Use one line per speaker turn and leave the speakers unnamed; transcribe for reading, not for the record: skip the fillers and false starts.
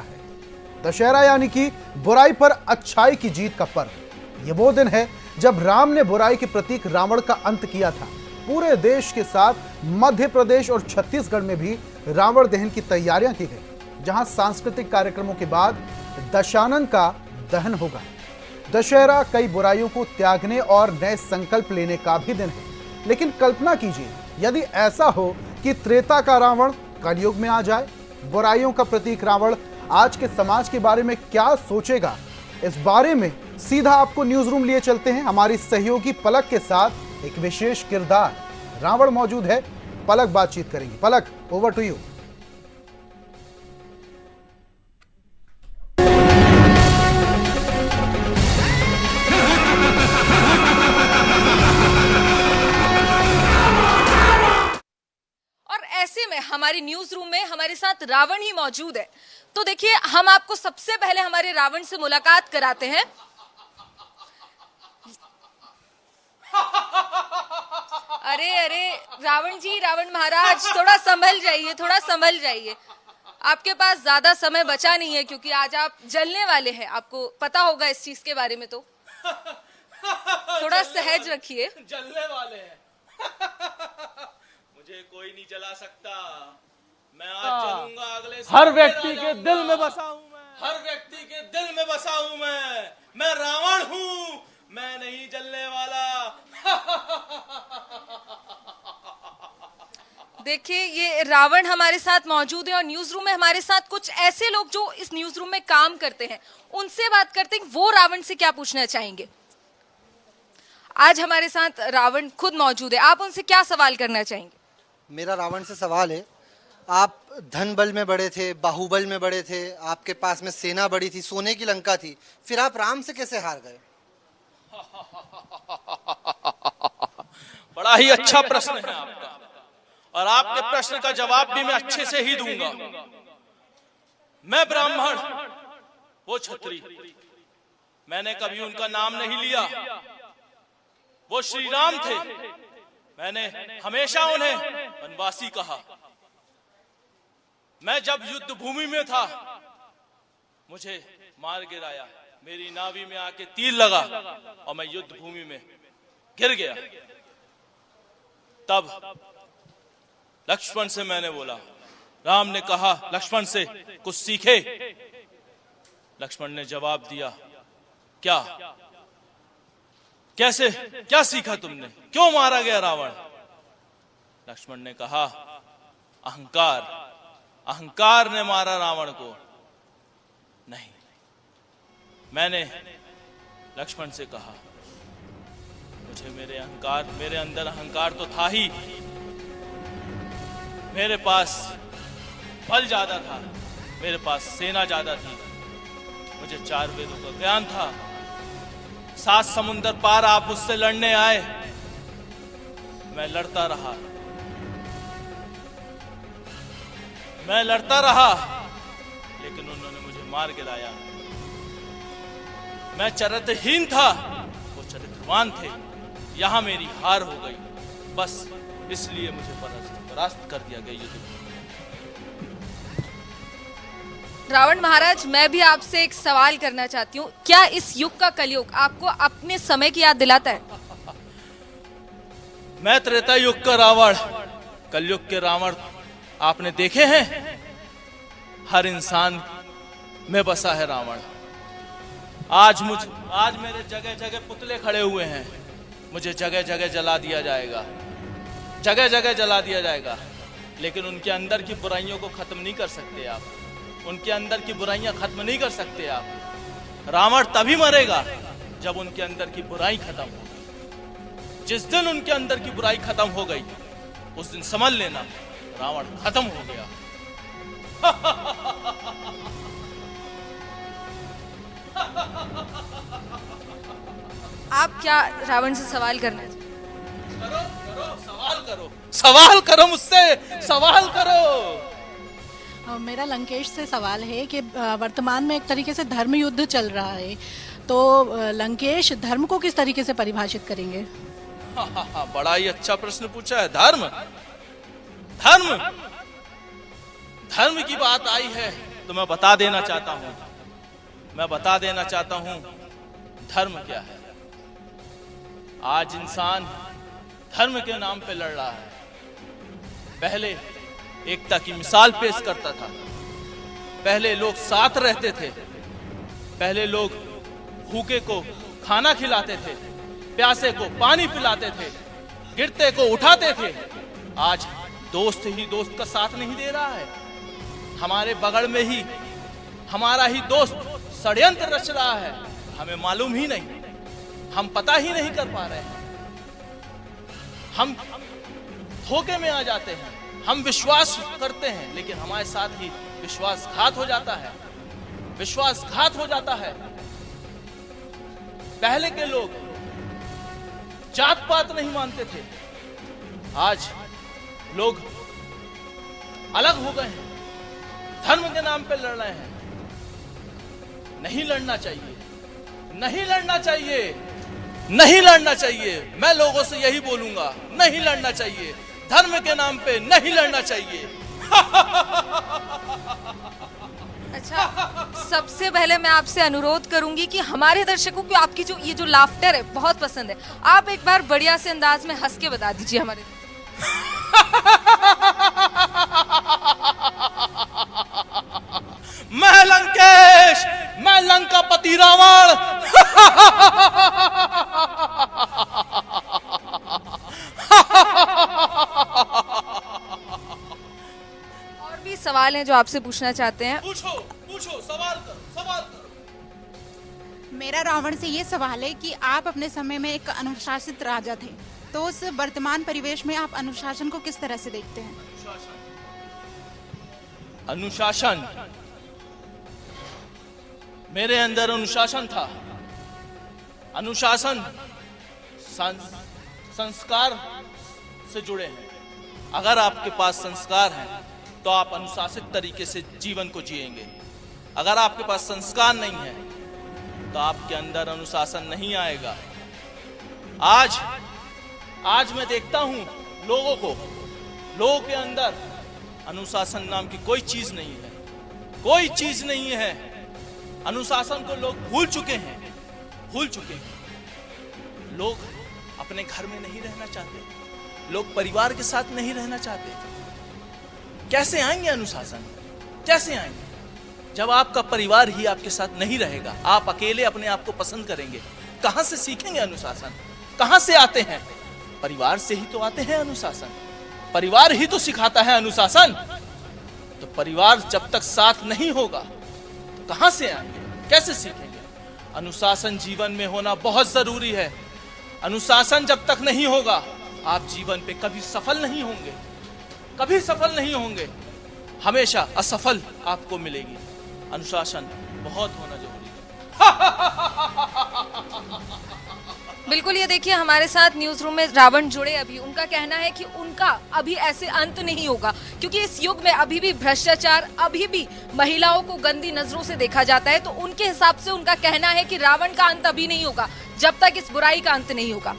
है दशहरा यानी कि बुराई पर अच्छाई की जीत का पर्व। यह वो दिन है जब राम ने बुराई के प्रतीक रावण का अंत किया था। पूरे देश के साथ मध्य प्रदेश और छत्तीसगढ़ में भी रावण दहन की तैयारियां की गई, जहां सांस्कृतिक कार्यक्रमों के बाद दशानन का दहन होगा। दशहरा कई बुराइयों को त्यागने और नए संकल्प लेने का भी दिन है। लेकिन कल्पना कीजिए यदि ऐसा हो कि त्रेता का रावण कलयुग में आ जाए। बुराइयों का प्रतीक रावण आज के समाज के बारे में क्या सोचेगा, इस बारे में सीधा आपको न्यूज रूम लिए चलते हैं। हमारी सहयोगी पलक के साथ एक विशेष किरदार रावण मौजूद है। पलक बातचीत करेंगी। पलक, ओवर टू यू।
ऐसे में हमारी न्यूज रूम में हमारे साथ रावण ही मौजूद है। तो देखिए, हम आपको सबसे पहले हमारे रावण से मुलाकात कराते हैं। अरे अरे रावण जी, रावण महाराज, थोड़ा संभल जाइए, थोड़ा संभल जाइए। आपके पास ज्यादा समय बचा नहीं है क्योंकि आज आप जलने वाले हैं। आपको पता होगा इस चीज के बारे में, तो थोड़ा सहज रखिए।
जलने वाले हैं। मुझे कोई नहीं जला सकता। मैं आज जलूंगा अगले
हर व्यक्ति के दिल में बसा हूं मैं।
हर व्यक्ति के दिल में बसा हूं मैं रावण हूं, मैं नहीं जलने वाला।
देखिए, ये रावण हमारे साथ मौजूद है और न्यूज रूम में हमारे साथ कुछ ऐसे लोग जो इस न्यूज रूम में काम करते हैं, उनसे बात करते हैं वो रावण से क्या पूछना चाहेंगे। आज हमारे साथ रावण खुद मौजूद है, आप उनसे क्या सवाल करना चाहेंगे।
मेरा रावण से सवाल है, आप धन बल में बड़े थे, बाहुबल में बड़े थे, आपके पास में सेना बड़ी थी, सोने की लंका थी, फिर आप राम से कैसे हार गए।
बड़ा ही अच्छा प्रश्न है आपका, और आपके प्रश्न का जवाब भी मैं अच्छे से ही दूंगा। मैं ब्राह्मण, वो क्षत्रिय, मैंने कभी उनका नाम नहीं लिया। वो श्री राम थे, मैंने हमेशा उन्हें वनवासी कहा। मैं जब युद्ध भूमि में था, मुझे मार गिराया, मेरी नाभि में आके तीर लगा और मैं युद्ध भूमि में गिर गया। तब लक्ष्मण से मैंने बोला, राम ने कहा लक्ष्मण से कुछ सीखे। लक्ष्मण ने जवाब दिया, क्या, कैसे, क्या सीखा तुमने, क्यों मारा गया रावण। लक्ष्मण ने कहा, अहंकार, अहंकार ने मारा रावण को। नहीं, मैंने लक्ष्मण से कहा, मुझे मेरे अंदर अहंकार तो था ही, मेरे पास बल ज्यादा था, मेरे पास सेना ज्यादा थी, मुझे 4 वेदों का ज्ञान था। 7 समुंदर पार आप मुझसे लड़ने आए, मैं लड़ता रहा, लेकिन उन्होंने मुझे मार गिराया। मैं चरित्रहीन था, वो चरित्रवान थे, यहां मेरी हार हो गई। बस इसलिए मुझे परास्त कर दिया गया युद्ध।
रावण महाराज, मैं भी आपसे एक सवाल करना चाहती हूँ। क्या इस युग का कलयुग आपको अपने समय की याद दिलाता है।
मैं त्रेता युग का रावण, कलयुग के रावण आपने देखे हैं। हर इंसान में बसा है रावण। आज मेरे जगह जगह पुतले खड़े हुए हैं, मुझे जगह जगह जला दिया जाएगा, जगह जगह जला दिया जाएगा। लेकिन उनके अंदर की बुराइयों को खत्म नहीं कर सकते आप, उनके अंदर की बुराइयां खत्म नहीं कर सकते आप। रावण तभी मरेगा जब उनके अंदर की बुराई खत्म होगी। जिस दिन उनके अंदर की बुराई खत्म हो गई, उस दिन समझ लेना रावण खत्म हो गया।
आप क्या रावण से सवाल करना चाहते।
सवाल करो मुझसे, सवाल करो।
मेरा लंकेश से सवाल है कि वर्तमान में एक तरीके से धर्म युद्ध चल रहा है, तो लंकेश धर्म को किस तरीके से परिभाषित करेंगे।
बड़ा ही अच्छा प्रश्न पूछा है। धर्म, धर्म, धर्म की बात आई है तो मैं बता देना चाहता हूं धर्म क्या है। आज इंसान धर्म के नाम पे लड़ रहा है। पहले एकता की मिसाल पेश करता था, पहले लोग साथ रहते थे, पहले लोग भूखे को खाना खिलाते थे, प्यासे को पानी पिलाते थे, गिरते को उठाते थे। आज दोस्त ही दोस्त का साथ नहीं दे रहा है। हमारे बगल में ही हमारा ही दोस्त षड्यंत्र रच रहा है, हमें मालूम ही नहीं, हम पता ही नहीं कर पा रहे हैं। हम धोखे में आ जाते हैं, हम विश्वास करते हैं लेकिन हमारे साथ ही विश्वासघात हो जाता है, विश्वासघात हो जाता है। पहले के लोग जात पात नहीं मानते थे, आज लोग अलग हो गए हैं, धर्म के नाम पे लड़ रहे हैं। नहीं लड़ना चाहिए, नहीं लड़ना चाहिए, नहीं लड़ना चाहिए। मैं लोगों से यही बोलूंगा, नहीं लड़ना चाहिए, धर्म के नाम पे नहीं लड़ना चाहिए।
अच्छा, सबसे पहले मैं आपसे अनुरोध करूंगी कि हमारे दर्शकों को आपकी जो ये जो लाफ्टर है बहुत पसंद है, आप एक बार बढ़िया से अंदाज में हंस के बता दीजिए हमारे।
मैं लंकेश, मैं लंकापति रावण।
और भी सवाल हैं जो आपसे पूछना चाहते हैं।
पूछो पूछो, सवाल करो।
मेरा रावण से ये सवाल है कि आप अपने समय में एक अनुशासित राजा थे, तो उस वर्तमान परिवेश में आप अनुशासन को किस तरह से देखते हैं?
अनुशासन, मेरे अंदर अनुशासन था। अनुशासन संस्कार से जुड़े हैं। अगर आपके पास संस्कार हैं तो आप अनुशासित तरीके से जीवन को जिएंगे। अगर आपके पास संस्कार नहीं है तो आपके अंदर अनुशासन नहीं आएगा। आज मैं देखता हूं लोगों के अंदर अनुशासन नाम की कोई चीज नहीं है, कोई चीज नहीं है। अनुशासन को लोग भूल चुके हैं। लोग अपने घर में नहीं रहना चाहते, लोग परिवार के साथ नहीं रहना चाहते। कैसे आएंगे अनुशासन? कैसे आएंगे जब आपका परिवार ही आपके साथ नहीं रहेगा? आप अकेले अपने आप को पसंद करेंगे, कहां से सीखेंगे अनुशासन? कहां से आते हैं? परिवार से ही तो आते हैं अनुशासन, परिवार ही तो सिखाता है अनुशासन। तो परिवार जब तक साथ नहीं होगा तो कहां से आएंगे, कैसे सीखेंगे? अनुशासन जीवन में होना बहुत जरूरी है। अनुशासन जब तक नहीं होगा आप जीवन पे कभी सफल नहीं होंगे, कभी सफल नहीं होंगे, हमेशा असफल आपको मिलेगी। अनुशासन बहुत होना जरूरी है।
बिल्कुल, ये देखिए हमारे साथ न्यूज रूम में रावण जुड़े अभी, उनका कहना है कि उनका अभी ऐसे अंत नहीं होगा, क्योंकि इस युग में अभी भी भ्रष्टाचार, अभी भी महिलाओं को गंदी नजरों से देखा जाता है। तो उनके हिसाब से उनका कहना है कि रावण का अंत अभी नहीं होगा जब तक इस बुराई का अंत नहीं होगा।